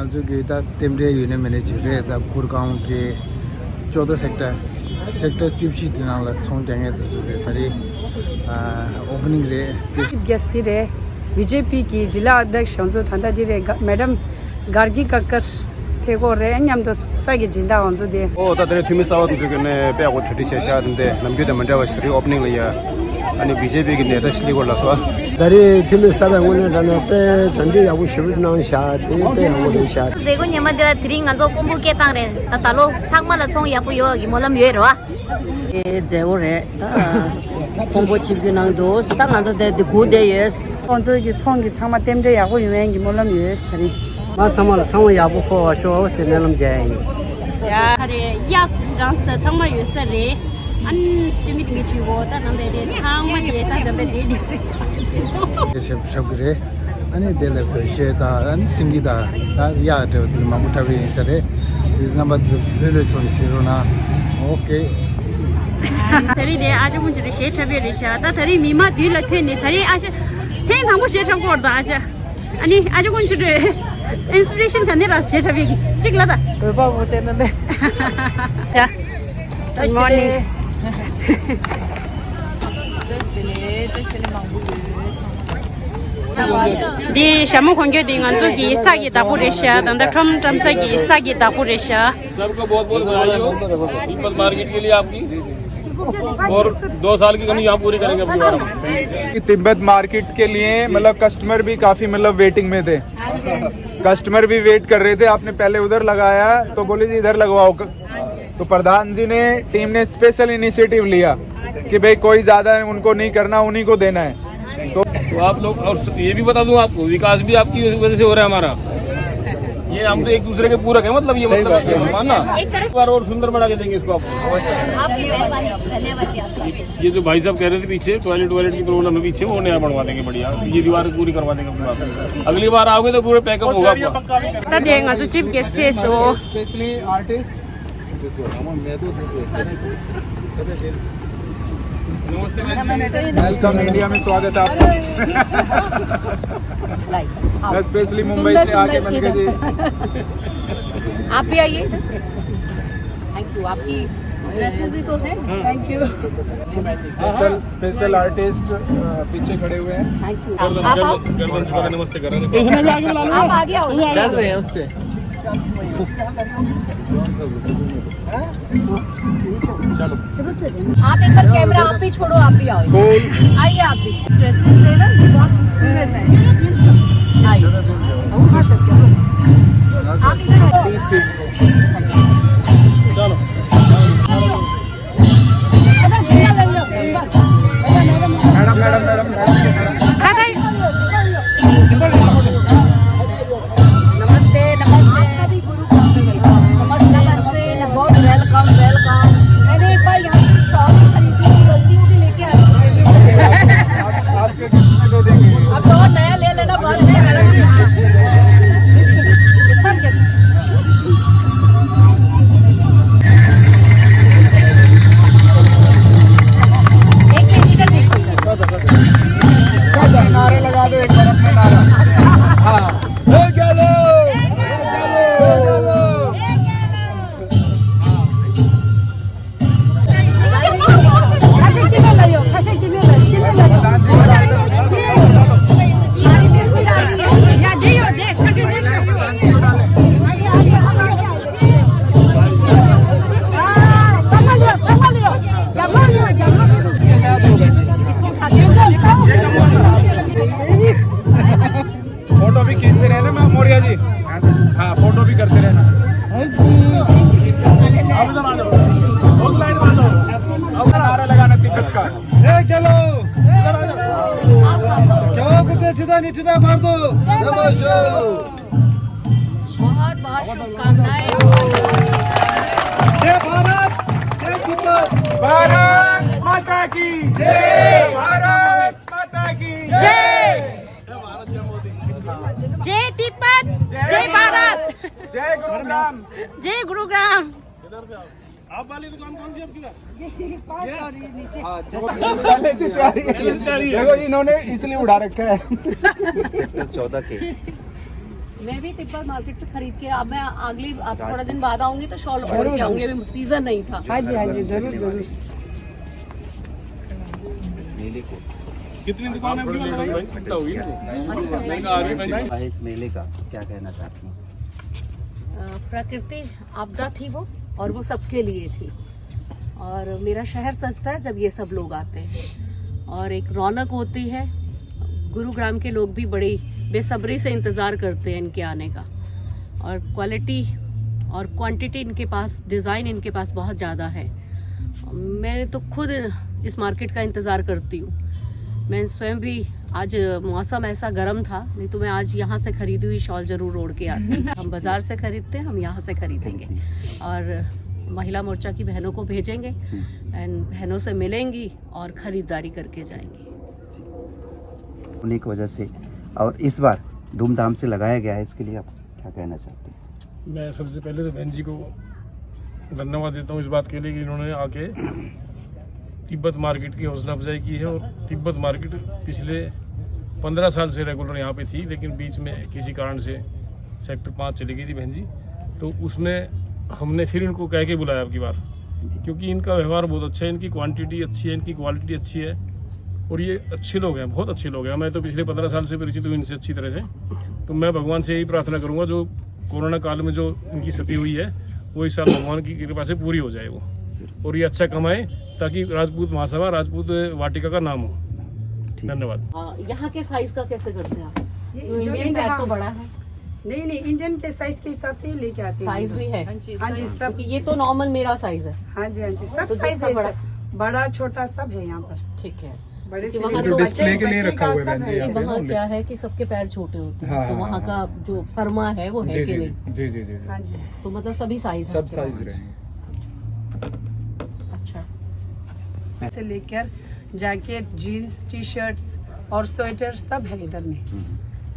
जो Gita तेमरे union manager है तब गुड़गांव के 14 सेक्टर चीफ सी दिनाला छोंग गंगे तो जो तरी ओपनिंग रे गेस्ट रे बीजेपी की जिला अध्यक्ष जो थांदा दिरे मैडम गार्गी कक्कर फेगो रे अन्यम तो सागे जिंदा onzo de o ta dre thimi sawa du ne pe ko thiti sesha de namge de manda wasri opening liya ani bjp ki neta shli ko la so dari thimi sawa ngone dana pe thandi ya bu shibu nang sha de pe ya bu sha je ko nyama de thring an do pombu ke tang re ta ta lo sang ma la song ya pu yo gi molam ye ro e je o re pombu chip gi nang do sang an de gu de yes onzo gi chong gi chama temre ya go yueng gi molam yes tari ma chama la chang ya bu ko sho se ne lam jai ya hare ya dance da chang ma yu se re an timi tingi chi go ta dang de sang ma de ta da be de ye shab gre ani de le ko she da ani singi da ya de ma mu ta wi se re this number le le chon si ro na okay tari de aja mun ji she ta be re sha ta tari mi ma di la the ni tari aja theng thang mo she chang ko da aja ani aja mun ji de inspiration kan ra she ta be gi tik la da ba bu chen ne ya good morning di shamu khongge di ngan zo gi sa gi da pu re sha dang da thom tam sa gi sa gi da pu re sha सबको बहुत बहुत बधाई Tibet market के लिए आपकी और 2 साल की कमी यहाँ पूरी करेंगे अपनी बार तिब्बत मार्केट के लिए मतलब कस्टमर भी काफी मतलब वेटिंग में थे कस्टमर भी वेट कर रहे थे आपने पहले उधर लगाया तो बोले जी इधर लगवाओ तो प्रधान जी ने टीम ने स्पेशल इनिशिएटिव लिया कि भाई कोई ज्यादा उनको नहीं करना उन्हीं को देना है तो आप लोग और ये भी बता दूं आपको विकास भी आपकी वजह से हो रहा है हमारा ये हम तो एक दूसरे के पूरक है मतलब ये मतलब मानना एक बार और सुंदर बना के देंगे इसको आपको ये जो भाई साहब कह रहे थे पीछे टॉयलेट की प्रॉब्लम है पीछे वो नया बनवा देंगे बढ़िया ये दीवार पूरी करवा देंगे अपनी बात अगली बार आओगे तो पूरे पैकअप होगा आपका ta de ngan zo chip guest face o specially artist welcome India में स्वागत है आपका स्पेशली मुंबई से आके बन गए जी आप भी आइए थैंक यू आपकी ड्रेसेस ही तो है thank you स्पेशल आर्टिस्ट पीछे खड़े हुए हैं थैंक यू नमस्ते कर रहे हैं आप आगे आओ डर रहे हैं उससे चलो आप एक बार कैमरा आप भी छोड़ो आप भी आओ आइए आप भी ड्रेसेस से ना बहुत सुंदर है आइए आप इधर चलो मैडम नमस्ते नमस्ते बहुत वेलकम वेलकम मैंने एक बार यहाँ से शॉल खरीदी थी गलती होगी लेके आपके दो देंगे अब तो नया ले लेना बाद में मैडम नारे लगा दो एक बार अपने नारा हाँ फोटो भी खींचते रहना मैं मौर्या जी हाँ फोटो भी करते रहना नारा लगाना तिब्बत का चलो क्या कुछ छुदा नहीं छुदा मार दो बहुत बहुत शुभकामनाएं जय भारत जय तिब्बत भारत माता की जय भारत माता की जय जय तिब्बत जय भारत जय गुरुग्राम जय गुरुग्राम आप वाली दुकान कौन सी आपकी पहले से तैयारी है। देखो इन्होंने इसलिए उड़ा रखा है सेक्टर 14 के मैं भी तिब्बत मार्केट से खरीद के अब मैं अगली अब थोड़ा दिन बाद आऊंगी तो शॉल ऑर्डर के आऊंगी, अभी सीजन नहीं था। हाँ जी जरूर जरूर। कितनी दुकान है आपकी? इस मेले का क्या कहना चाहती हूँ? प्रकृति आपदा थी वो, और वो सबके लिए थी, और मेरा शहर सजता है जब ये सब लोग आते हैं, और एक रौनक होती है। गुरुग्राम के लोग भी बड़ी बेसब्री से इंतज़ार करते हैं इनके आने का, और क्वालिटी और क्वांटिटी इनके पास, डिज़ाइन इनके पास बहुत ज़्यादा है। मैं तो खुद इस मार्केट का इंतज़ार करती हूँ। मैं स्वयं भी, आज मौसम ऐसा गर्म था, नहीं तो मैं आज यहाँ से खरीदी हुई शॉल ज़रूर ओढ़ के आती। हम बाज़ार से खरीदते हैं, हम यहाँ से खरीदेंगे, और महिला मोर्चा की बहनों को भेजेंगे एंड बहनों से मिलेंगी और ख़रीदारी करके जाएंगी। होने की वजह से, और इस बार धूमधाम से लगाया गया है, इसके लिए आप क्या कहना चाहते हैं? मैं सबसे पहले तो बहन जी को धन्यवाद देता हूँ इस बात के लिए कि इन्होंने आके तिब्बत मार्केट की हौसला अफजाई की है। और तिब्बत मार्केट पिछले 15 साल से रेगुलर यहाँ पे थी, लेकिन बीच में किसी कारण से सेक्टर 5 चली गई थी बहन जी, तो उसमें हमने फिर इनको कह के बुलाया अब की बार, क्योंकि इनका व्यवहार बहुत अच्छा है, इनकी क्वांटिटी अच्छी है, इनकी क्वालिटी अच्छी है, और ये अच्छे लोग हैं, बहुत अच्छे लोग हैं। मैं तो पिछले 15 साल से परिचित हूँ इनसे अच्छी तरह से। तो मैं भगवान से यही प्रार्थना करूँगा, जो कोरोना काल में जो इनकी क्षति हुई है वो इस साल भगवान की कृपा से पूरी हो जाए वो, और ये अच्छा कमाए, ताकि राजपूत महासभा, राजपूत वाटिका का नाम हो। धन्यवाद। यहाँ के साइज का कैसे करते हैं आप? जो इंडियन पैर तो बड़ा है। नहीं, इंडियन के साइज के हिसाब से ही लेके आते हैं। साइज भी है? हाँ जी सब। ये तो नॉर्मल मेरा साइज है। हाँ जी सब तो साइज जिसका है, बड़ा छोटा सब है यहाँ पर। ठीक है। बड़े से वहाँ लेके तो डिस्प्ले के लिए बच्चे रखा का हुआ है सब बहन जी है। यहाँ पे। वहाँ क्या है कि सबके पैर छोटे होते हैं, हाँ, तो वहाँ का जो फर्मा है वो है कि नहीं? जी हाँ जी तो मतलब सभी साइज सब साइज रहे। अच्छा। से लेकर जैकेट, जीन्स, टी शर्ट्स और स्वेटर सब है इधर में,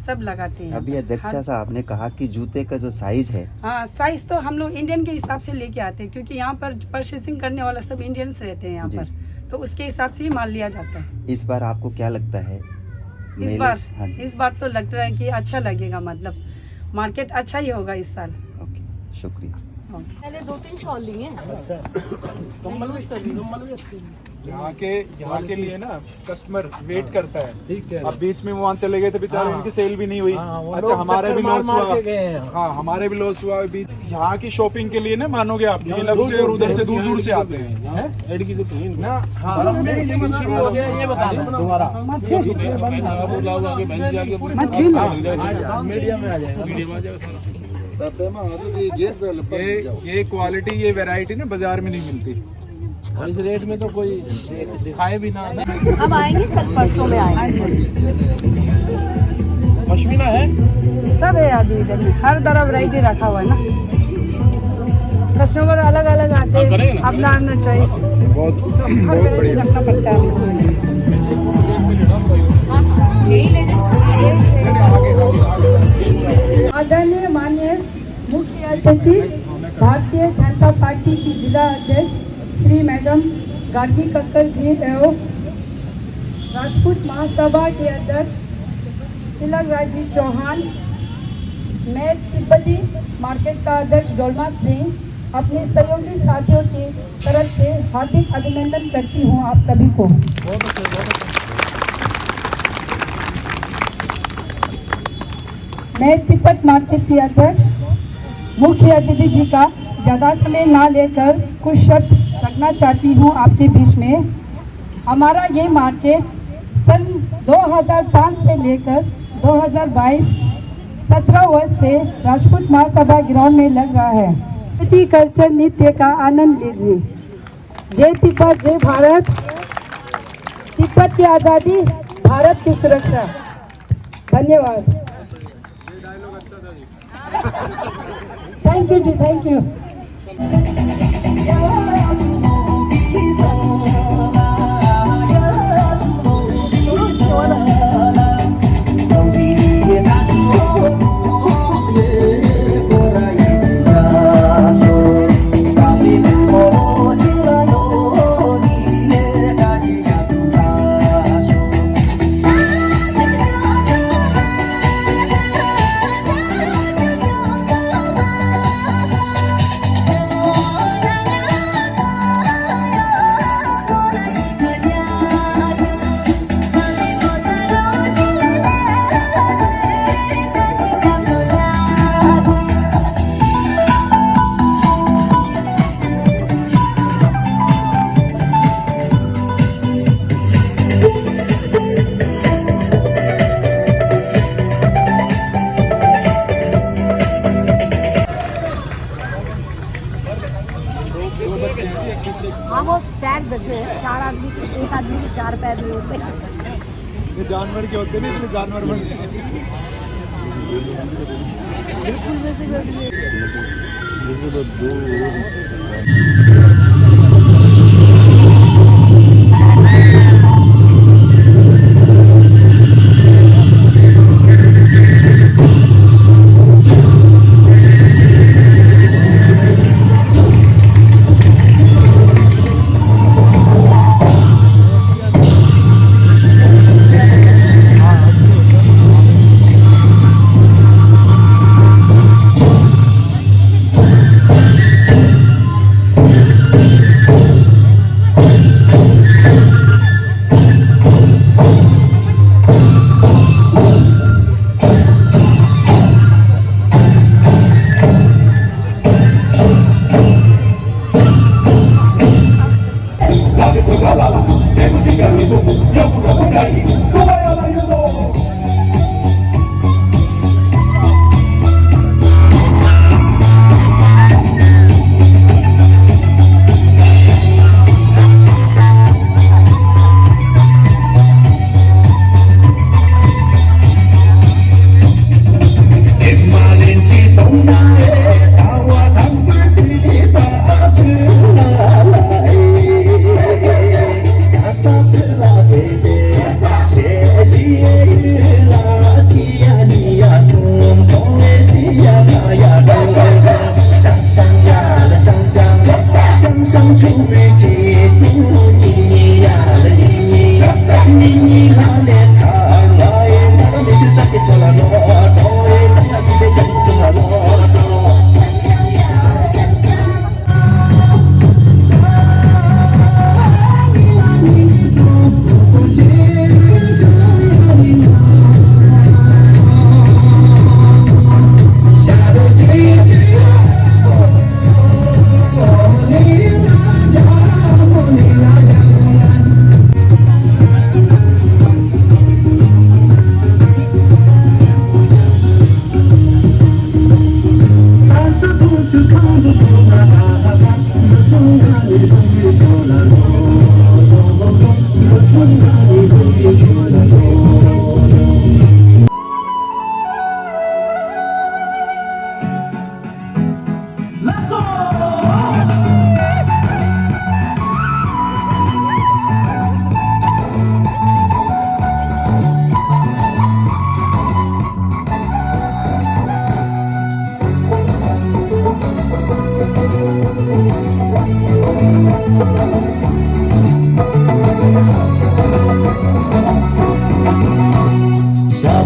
सब लगाते हैं। अभी अध्यक्ष साहब आपने कहा कि जूते का जो साइज है, हाँ साइज तो हम लोग इंडियन के हिसाब से लेके आते हैं, क्योंकि यहाँ पर परचेसिंग करने वाला सब इंडियंस रहते हैं यहाँ जी। पर, तो उसके हिसाब से ही माल लिया जाता है। इस बार आपको क्या लगता है? हाँ जी। इस बार तो लग रहा है कि अच्छा लगेगा, मतलब मार्केट अच्छा ही होगा इस साल। ओके, शुक्रिया। मैंने 2-3 शॉल लिए हैं। यहाँ के लिए ना कस्टमर वेट करता है। अब बीच में वहाँ चले गए थे बेचारे, उनकी सेल भी नहीं हुई। अच्छा, हमारे भी लॉस हुआ। हाँ, हमारे भी लॉस हुआ बीच। यहाँ की शॉपिंग के लिए ना मानोगे आप, ये लब से और उधर से दूर से आते हैं। ये क्वालिटी, ये वैरायटी ना बाजार में नहीं मिलती, और इस रेट में तो कोई दिखाए भी ना। अब आएंगे, कल परसों में आएंगे। पश्मीना है, सब है अभी इधर में, हर तरह वैरायटी रखा हुआ है ना। कस्टमर अलग अलग आते हैं, अपना अपना चॉइस बहुत बढ़िया रखना पड़ता है। यही लेने आदरणीय माननीय मुख्य अतिथि भारतीय जनता पार्टी की जिला अध्यक्ष श्री मैडम गार्गी कक्कर जी एवं राजपूत महासभा के अध्यक्ष तिलक राज जी चौहान, मैं तिब्बती मार्केट का अध्यक्ष डोलमा सिंह अपने सहयोगी साथियों की तरफ से हार्दिक अभिनंदन करती हूँ आप सभी को। मैं तिब्बत मार्केट की अध्यक्ष मुख्य अतिथि जी का ज़्यादा समय ना लेकर कुछ शब्द रखना चाहती हूँ आपके बीच में। हमारा ये मार्केट सन 2005 से लेकर 2022 17 वर्ष से राजपूत महासभा ग्राउंड में लग रहा है। तिब्बती कल्चर नृत्य का आनंद लीजिए। जय तिब्बत, जय भारत। तिब्बत की आज़ादी, भारत की सुरक्षा। धन्यवाद। थैंक यू जी, थैंक यू। चार पैर नहीं होते। ये जानवर के होते नहीं, इसलिए जानवर बन गए। बिल्कुल वैसे कर दिए।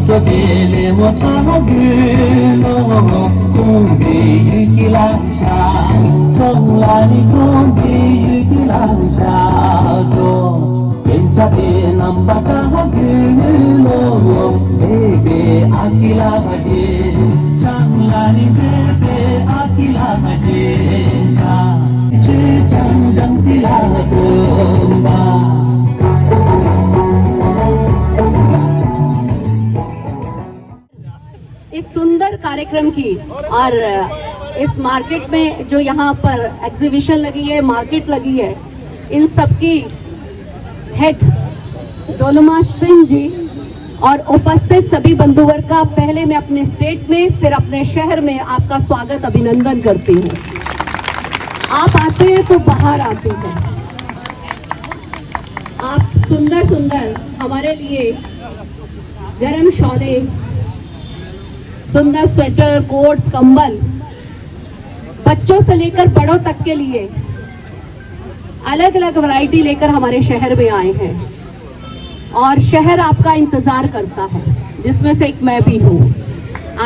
Sapele motagulo kumbi yukilacha Tonglani kumbi yukilacha To Kenchate nambata hagulo Bebe akila haje Changlani bebe akila haje Cha Chang dang tila kumba इस सुंदर कार्यक्रम की और इस मार्केट में जो यहाँ पर एग्जीबिशन लगी है, मार्केट लगी है, इन सबकी हेड डोलमा सिंह जी और उपस्थित सभी बंधुवर्ग का पहले मैं अपने स्टेट में फिर अपने शहर में आपका स्वागत अभिनंदन करती हूँ। आप आते हैं तो बाहर आते हैं, आप सुंदर सुंदर हमारे लिए गर्म शॉलें, सुंदर स्वेटर, कोट्स, कंबल, बच्चों से लेकर बड़ों तक के लिए अलग अलग वैरायटी लेकर हमारे शहर में आए हैं और शहर आपका इंतजार करता है, जिसमें से एक मैं भी हूँ।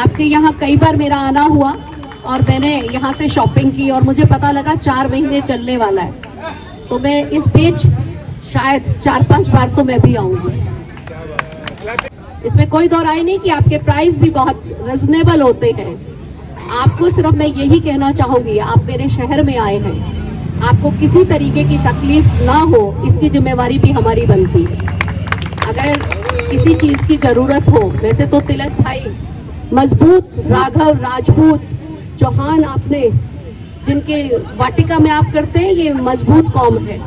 आपके यहाँ कई बार मेरा आना हुआ और मैंने यहाँ से शॉपिंग की और मुझे पता लगा 4 महीने चलने वाला है, तो मैं इस बीच शायद 4-5 बार तो मैं भी आऊँगी। इसमें कोई दो राय नहीं कि आपके प्राइस भी बहुत रिजनेबल होते हैं। आपको सिर्फ मैं यही कहना चाहूँगी, आप मेरे शहर में आए हैं, आपको किसी तरीके की तकलीफ ना हो, इसकी जिम्मेवारी भी हमारी बनती है। अगर किसी चीज़ की ज़रूरत हो, वैसे तो तिलक भाई, मजबूत राघव, राजपूत, चौहान, आपने जिनके वाटिका में आप करते हैं, ये मजबूत कौम है,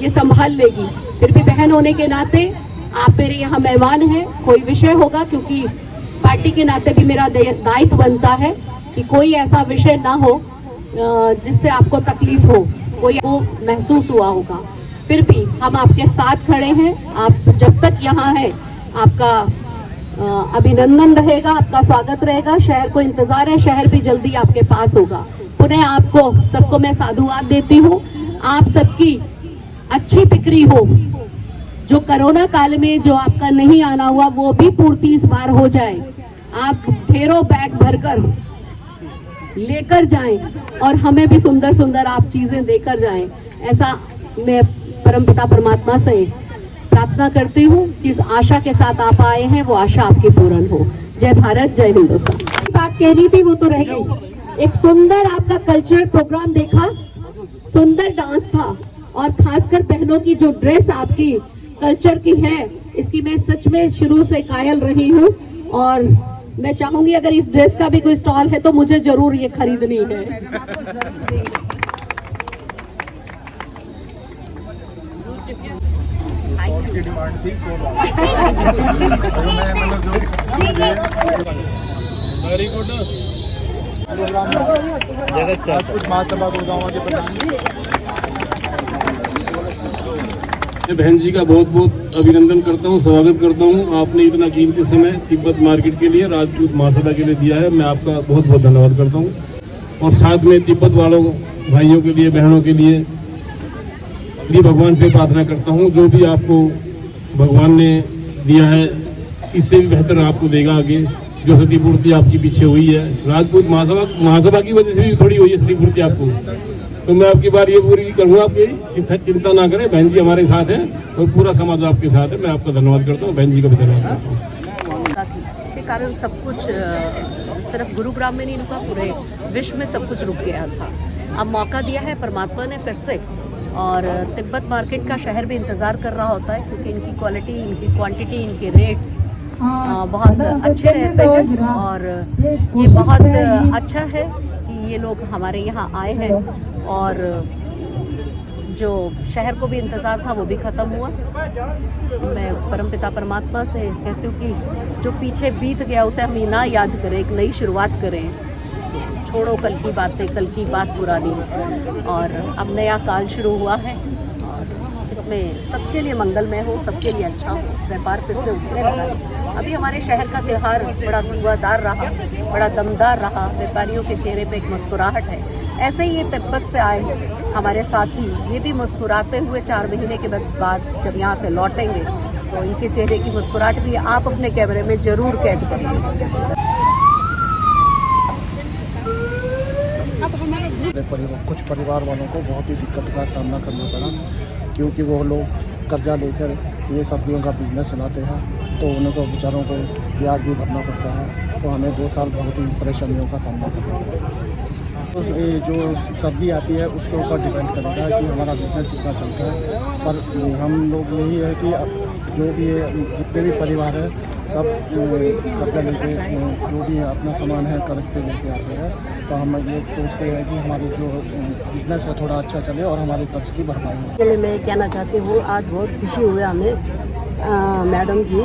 ये संभाल लेगी। फिर भी बहन होने के नाते आप मेरे यहाँ मेहमान हैं। कोई विषय होगा, क्योंकि पार्टी के नाते भी मेरा दायित्व बनता है कि कोई ऐसा विषय ना हो जिससे आपको तकलीफ हो, कोई आपको महसूस हुआ होगा। फिर भी हम आपके साथ खड़े हैं। आप जब तक यहाँ हैं आपका अभिनंदन रहेगा, आपका स्वागत रहेगा। शहर को इंतजार है, शहर भी जल्दी आपके पास होगा। पुनः आपको सबको मैं साधुवाद देती हूँ। आप सबकी अच्छी बिक्री हो। जो कोरोना काल में जो आपका नहीं आना हुआ वो भी पूर्ति इस बार हो जाए। आप ढेरों बैग भरकर लेकर जाएं और हमें भी सुंदर सुंदर आप चीजें देकर जाएं। ऐसा मैं परमपिता परमात्मा से प्रार्थना करती हूँ। जिस आशा के साथ आप आए हैं वो आशा आपकी पूर्ण हो। जय भारत, जय हिंदुस्तान। बात कहनी थी वो तो रह गई। एक सुंदर आपका कल्चरल प्रोग्राम देखा, सुंदर डांस था, और खासकर बहनों की जो ड्रेस आपकी कल्चर की है, इसकी मैं सच में शुरू से कायल रही हूँ। और मैं चाहूंगी अगर इस ड्रेस का भी कोई स्टॉल है तो मुझे जरूर ये खरीदनी है। Very good. राजपूत महासभा गुड़गांव के प्रधान बहन जी का बहुत बहुत अभिनंदन करता हूँ, स्वागत करता हूँ। आपने इतना कीमती समय तिब्बत मार्केट के लिए, राजपूत महासभा के लिए दिया है। मैं आपका बहुत बहुत धन्यवाद करता हूँ। और साथ में तिब्बत वालों भाइयों के लिए, बहनों के लिए भगवान से प्रार्थना करता हूँ, जो भी आपको भगवान ने दिया है इससे भी बेहतर आपको देगा आगे। जो क्षतिपूर्ति आपकी पीछे हुई है राजपूत महासभा की वजह से भी थोड़ी हुई है क्षतिपूर्ति आपको, तो मैं आपकी बार ये पूरी करूँगा। आपकी चिंता ना करें, बहन जी हमारे साथ हैं और पूरा समाज आपके साथ है। मैं आपका धन्यवाद करता हूँ, बहन जी का भी धन्यवाद करता हूँ। इसके कारण सब कुछ सिर्फ गुरुग्राम में नहीं रुका, पूरे विश्व में सब कुछ रुक गया था। अब मौका दिया है परमात्मा ने फिर से, और तिब्बत मार्केट का शहर भी इंतज़ार कर रहा होता है, क्योंकि इनकी क्वालिटी, इनकी क्वांटिटी, इनके रेट्स बहुत अच्छे रहते हैं। और ये बहुत अच्छा है कि ये लोग हमारे यहाँ आए हैं, और जो शहर को भी इंतज़ार था वो भी ख़त्म हुआ। मैं परमपिता परमात्मा से कहती हूँ कि जो पीछे बीत गया उसे हम ना याद करें, एक नई शुरुआत करें। छोड़ो कल की बातें, कल की बात पुरानी, और अब नया काल शुरू हुआ है और इसमें सबके लिए मंगलमय हो, सबके लिए अच्छा हो, व्यापार फिर से उठने लगा है। अभी हमारे शहर का त्यौहार बड़ा धुआंधार रहा, बड़ा दमदार रहा, व्यापारियों के चेहरे पे एक मुस्कुराहट है। ऐसे ही ये तिब्बत से आए हमारे साथी, ये भी मुस्कुराते हुए 4 महीने के बाद जब यहाँ से लौटेंगे तो इनके चेहरे की मुस्कुराहट भी आप अपने कैमरे में ज़रूर कैद करेंगे। कुछ परिवार वालों को बहुत ही दिक्कत का सामना करना पड़ा, क्योंकि वो लोग कर्जा लेकर ये सब्जियों का बिजनेस चलाते हैं, तो उन्हें तो बेचारों को ब्याज भी भरना पड़ता है। तो हमें 2 साल बहुत ही परेशानियों का सामना करना पड़ा। तो ये जो सब्जी आती है उसके ऊपर डिपेंड करेगा कि हमारा बिजनेस कितना चलता है। पर हम लोग यही है कि अब जो भी जितने भी परिवार है सब कर्जा लेके जो भी अपना सामान है कर्ज पे लेके आते हैं। तो हम ये सोचते हैं कि हमारी जो बिजनेस है थोड़ा अच्छा चले और हमारे कर्ज की भरपाई हो। इसके लिए मैं कहना चाहती हूँ, आज बहुत खुशी हुई हमें। मैडम जी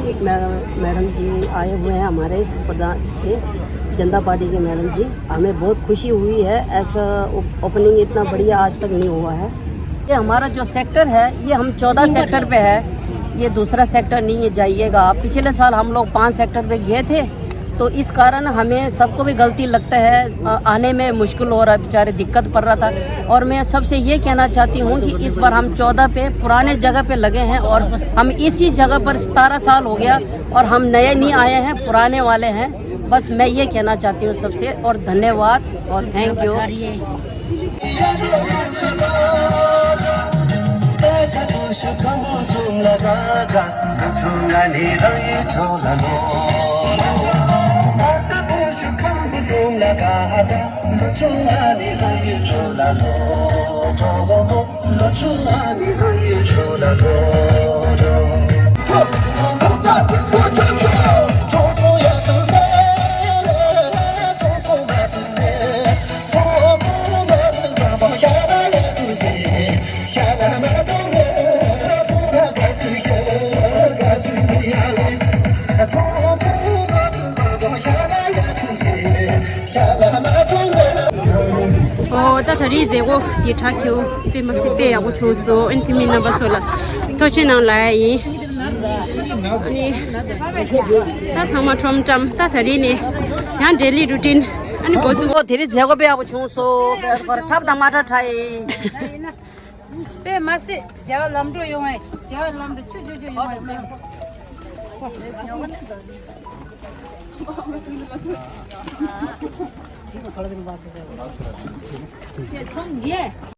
आए हुए हैं हमारे प्रधान के जनता पार्टी के मैडम जी, हमें बहुत खुशी हुई है। ऐसा ओपनिंग इतना बढ़िया आज तक नहीं हुआ है। ये हमारा जो सेक्टर है ये हम 14 सेक्टर पे है, ये दूसरा सेक्टर नहीं है। जाइएगा आप, पिछले साल हम लोग 5 सेक्टर पे गए थे, तो इस कारण हमें सबको भी गलती लगता है, आने में मुश्किल हो रहा है, बेचारे दिक्कत पड़ रहा था। और मैं सबसे ये कहना चाहती हूँ कि इस बार हम 14 पे पुराने जगह पे लगे हैं, और हम इसी जगह पर 17 साल हो गया और हम नए नहीं आए हैं, पुराने वाले हैं। बस मैं ये कहना चाहती हूँ सबसे, और धन्यवाद और थैंक यू। थरी जेगो ये ठाक्यो पे मसे पे आगो छोसो इंतिमी ना बसोला तो चेना लाई अनि ता समा ट्रम टम ता थरी ने यहाँ डेली रूटीन अनि बोजु वो धीरे जेगो पे अब छूसो पर ठप टमाटर ठाई पे मसे जाओ लमडो यो है जाओ लमडो चु चु चु यो है